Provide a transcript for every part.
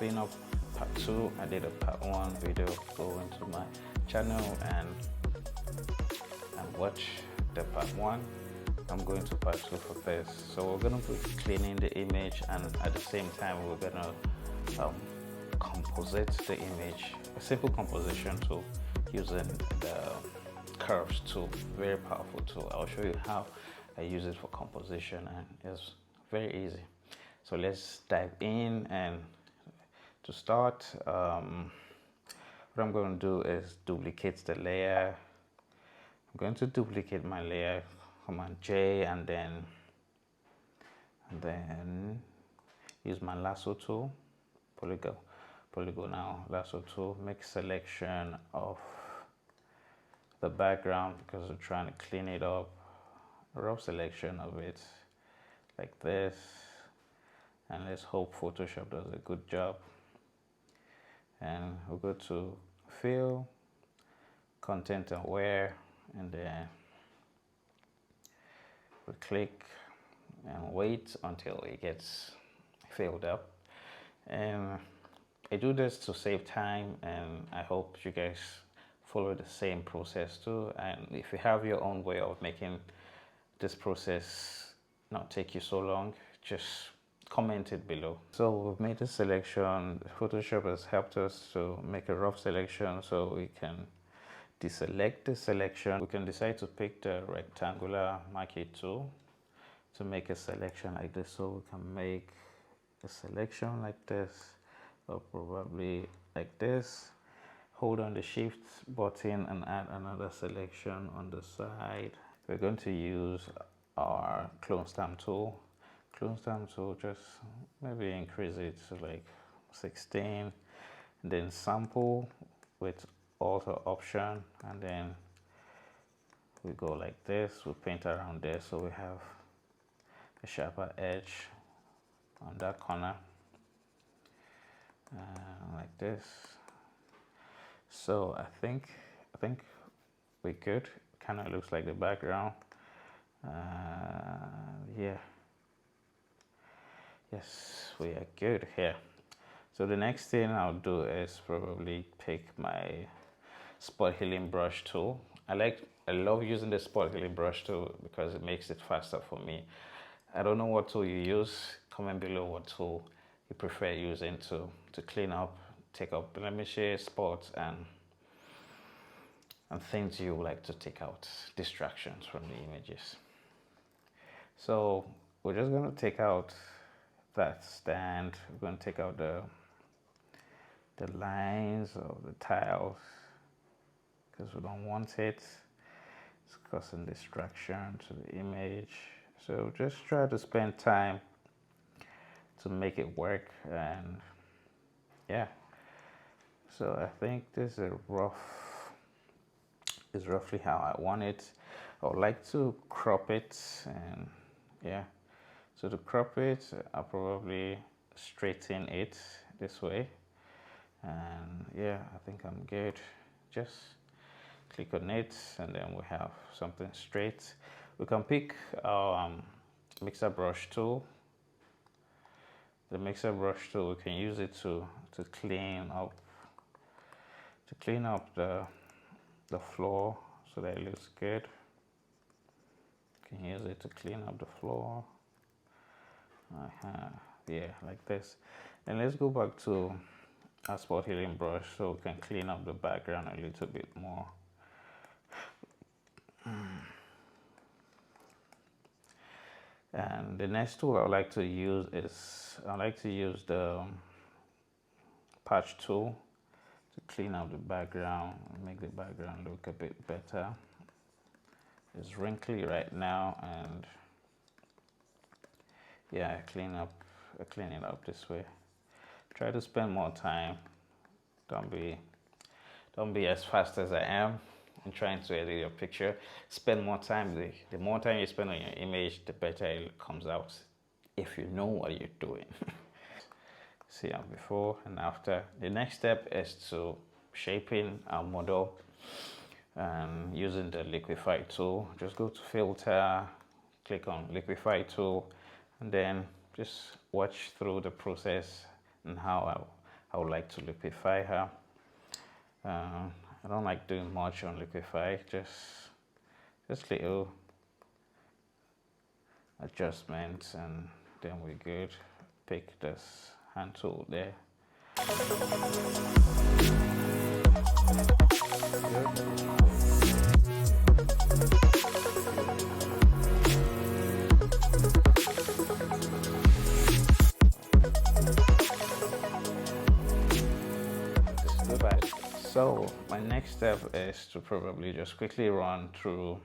cleanup part 2. I did a part 1 video. Go into my channel and watch the part 1. I'm going to part 2 for this. So we're going to be cleaning the image, and at the same time we're going to composite the image. A simple composition tool using the curves tool. Very powerful tool. I'll show you how I use it for composition, and it's very easy. So let's dive in. And to start, what I'm going to do is duplicate the layer. I'm going to duplicate my layer, Command J, and then use my lasso tool, polygonal lasso tool, make selection of the background because we're trying to clean it up. A rough selection of it like this, and let's hope Photoshop does a good job. And we'll go to fill, content aware, and then we click and wait until it gets filled up. And I do this to save time, and I hope you guys follow the same process too. And if you have your own way of making this process not take you so long, just comment it below. So we've made a selection. Photoshop has helped us to make a rough selection, so we can deselect the selection. We can decide to pick the rectangular marquee tool to make a selection like this. So we can make a selection like this, or probably like this. Hold on the shift button and add another selection on the side. We're going to use our clone stamp tool. Clone stamp tool, just maybe increase it to like 16, and then sample with alter option, and then we go like this. We paint around there so we have a sharper edge on that corner, like this. So I think we're good. Kind of looks like the background. Yeah, yes, we are good here. So the next thing I'll do is probably pick my spot healing brush tool. I love using the spot healing brush tool because it makes it faster for me. I don't know what tool you use. Comment below what tool you prefer using to clean up, take up blemishes, spots, and things you like to take out, distractions from the images. So we're just going to take out that stand. We're going to take out the lines of the tiles because we don't want it. It's causing distraction to the image. So just try to spend time to make it work. And yeah, so I think this is roughly how I want it. I would like to crop it, and yeah, so to crop it I'll probably straighten it this way, and yeah, I think I'm good. Just click on it, and then we have something straight. We can pick our mixer brush tool. The mixer brush tool, we can use it to clean up the floor so that it looks good. You can use it to clean up the floor. Yeah, like this. And let's go back to our spot healing brush so we can clean up the background a little bit more. And the next tool I like to use is the patch tool to clean up the background and make the background look a bit better. It's wrinkly right now, and yeah, I clean it up this way. Try to spend more time. Don't be as fast as I am in trying to edit your picture. Spend more time. The more time you spend on your image, the better it comes out if you know what you're doing. See our before and after. The next step is to shaping our model using the liquify tool. Just go to filter, click on liquify tool, and then just watch through the process and how I would like to liquefy her. I don't like doing much on liquefy, just little adjustments, and then we're good. Pick this hand tool there. So my next step is to probably just quickly run through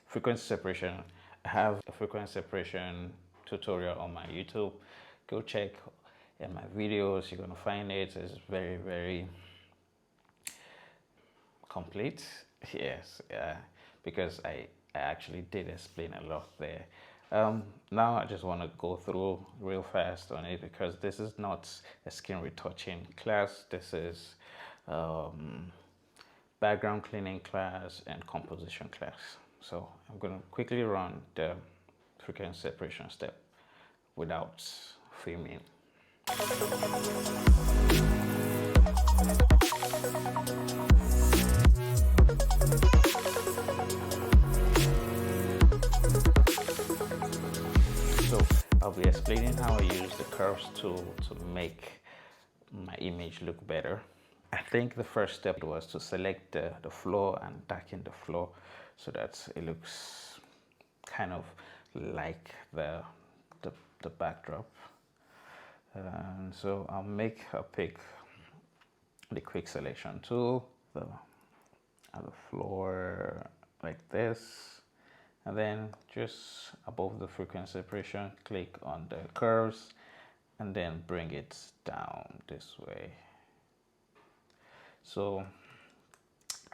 frequency separation. I have a frequency separation tutorial on my YouTube. Go check in my videos, you're gonna find it. It's very, very complete. Yes, because I actually did explain a lot there. Now I just want to go through real fast on it, because this is not a skin retouching class. This is background cleaning class and composition class. So I'm going to quickly run the frequency separation step without filming. So I'll be explaining how I use the curves tool to make my image look better. I think the first step was to select the floor and darken the floor so that it looks kind of like the backdrop. And so I'll pick the quick selection tool, the floor like this, and then just above the frequency separation, click on the curves and then bring it down this way. So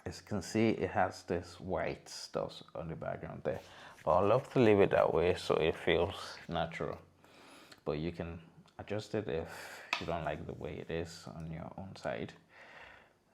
as you can see, it has this white stuff on the background there, but I love to leave it that way so it feels natural. But you can adjust it if you don't like the way it is on your own side.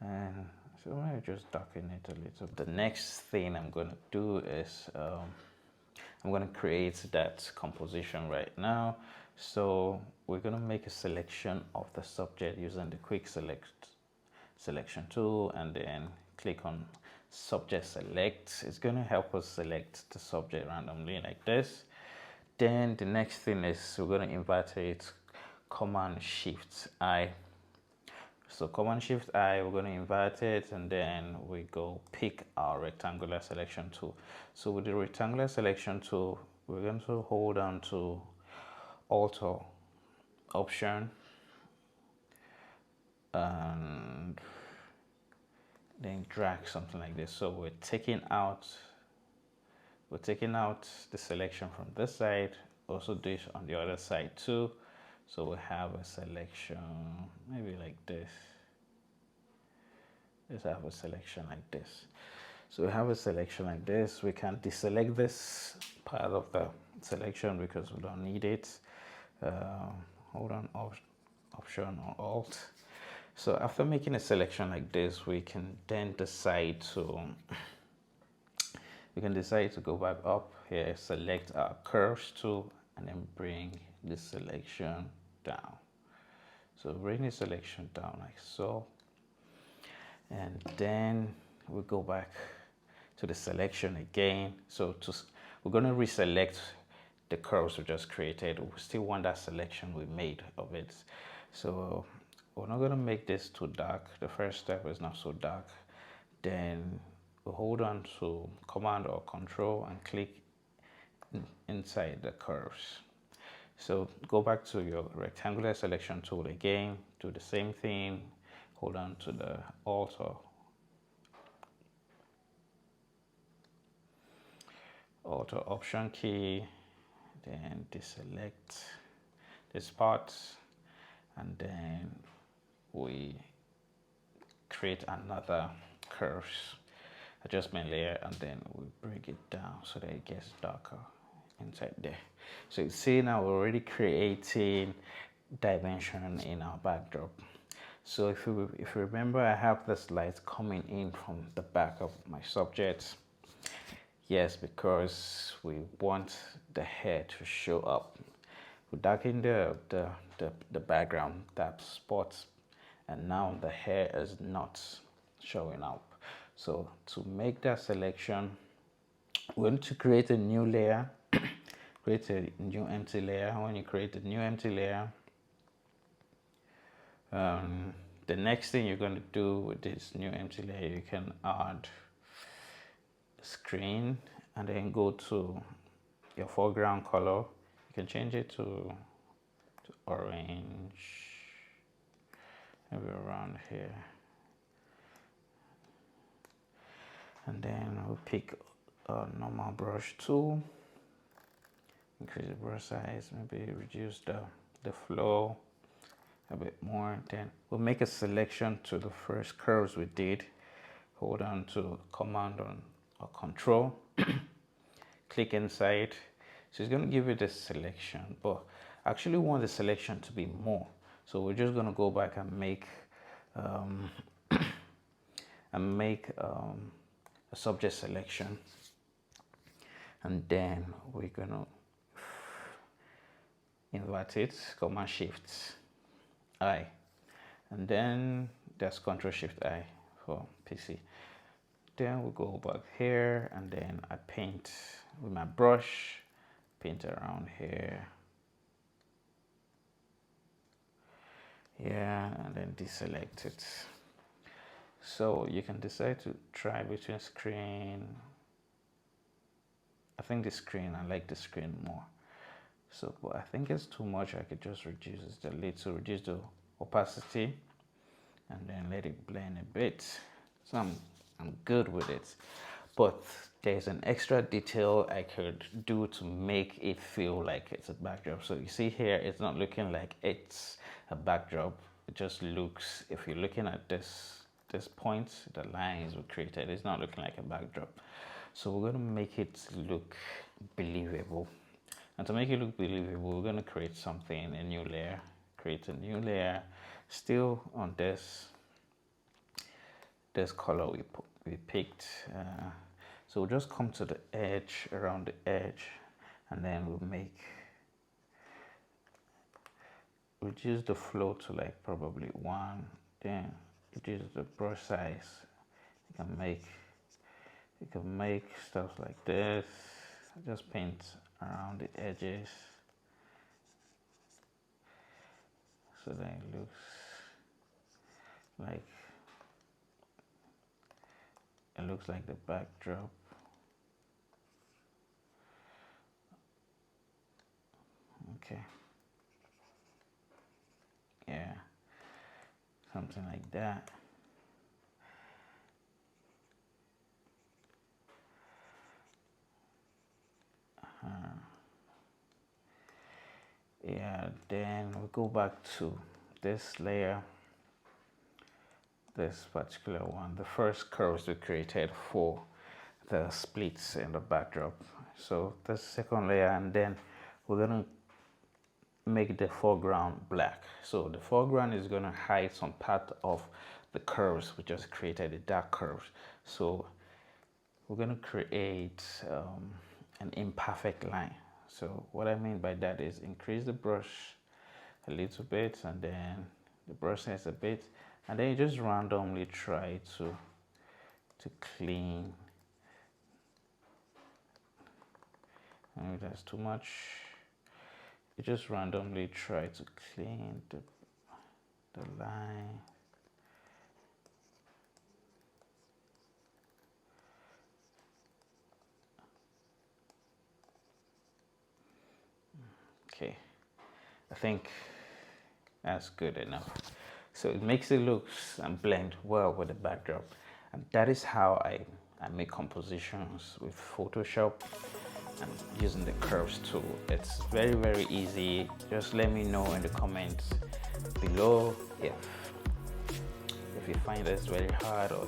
And so maybe just darken it a little. The next thing I'm going to do is I'm going to create that composition right now. So we're going to make a selection of the subject using the quick selection tool, and then click on subject select. It's going to help us select the subject randomly like this. Then the next thing is we're going to invert it Command Shift I. So Command Shift I, we're going to invert it, and then we go pick our rectangular selection tool. So with the rectangular selection tool, we're going to hold on to Alter Option and then drag something like this. So we're taking out the selection from this side, also this on the other side too. So we have a selection maybe like this. Let's have a selection like this. So we have a selection like this. We can deselect this part of the selection because we don't need it. Hold on, Option or Alt. So after making a selection like this, we can then decide to go back up here, select our curves tool, and then bring the selection down. So bring the selection down like so, and then we go back to the selection again. So we're going to reselect the curves we just created. We still want that selection we made of it. So we're not going to make this too dark. The first step is not so dark. Then we hold on to Command or Control and click inside the curves. So go back to your rectangular selection tool again, do the same thing, hold on to the Alter Option key, then deselect this part, and then we create another curves adjustment layer, and then we bring it down so that it gets darker inside there. So you see now we're already creating dimension in our backdrop. So if you remember, I have this light coming in from the back of my subject. Yes, because we want the hair to show up. We darken the background, that spot and now the hair is not showing up. So to make that selection, we're going to create a new layer, create a new empty layer. When you create a new empty layer, the next thing you're going to do with this new empty layer, you can add screen and then go to your foreground color. You can change it to orange, maybe around here, and then we'll pick a normal brush tool, increase the brush size, maybe reduce the flow a bit more. Then we'll make a selection to the first curves we did. Hold on to command or control, click inside. So it's going to give you this selection, but I actually want the selection to be more. So we're just going to go back and make a subject selection, and then we're going to invert it, Command Shift I, and then that's Control Shift I for PC. Then we'll go back here, and then I paint with my brush, paint around here, yeah, and then deselect it. So you can decide to try between screen. I think the screen, I like the screen more. So, but I think it's too much. I could just reduce it a little, reduce the opacity, and then let it blend a bit. So I'm good with it. But there's an extra detail I could do to make it feel like it's a backdrop. So you see here, it's not looking like it's a backdrop. It just looks, if you're looking at this point, the lines we created, it's not looking like a backdrop. So we're going to make it look believable. And to make it look believable, we're going to create something, a new layer. Create a new layer, still on this color we picked. So we'll just come to the edge, around the edge, and then we'll reduce the flow to like probably 1. Then reduce the brush size. You can make stuff like this. Just paint around the edges so that it looks like the backdrop. Okay, yeah, something like that. Yeah, then we go back to this layer, this particular one, the first curves we created for the splits in the backdrop. So this second layer, and then we're gonna make the foreground black. So the foreground is gonna hide some part of the curves we just created, the dark curves. So we're gonna create an imperfect line. So what I mean by that is increase the brush a little bit, and then the brush size a bit, and then you just randomly try to clean. Maybe that's too much. You just randomly try to clean the line. Okay, I think that's good enough. So it makes it look and blend well with the backdrop. And that is how I make compositions with Photoshop and using the curves tool. It's very, very easy. Just let me know in the comments below if you find this very hard, or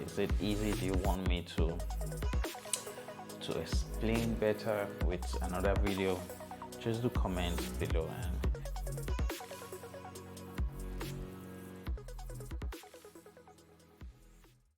is it easy? Do you want me to explain better with another video? Just do comment below, and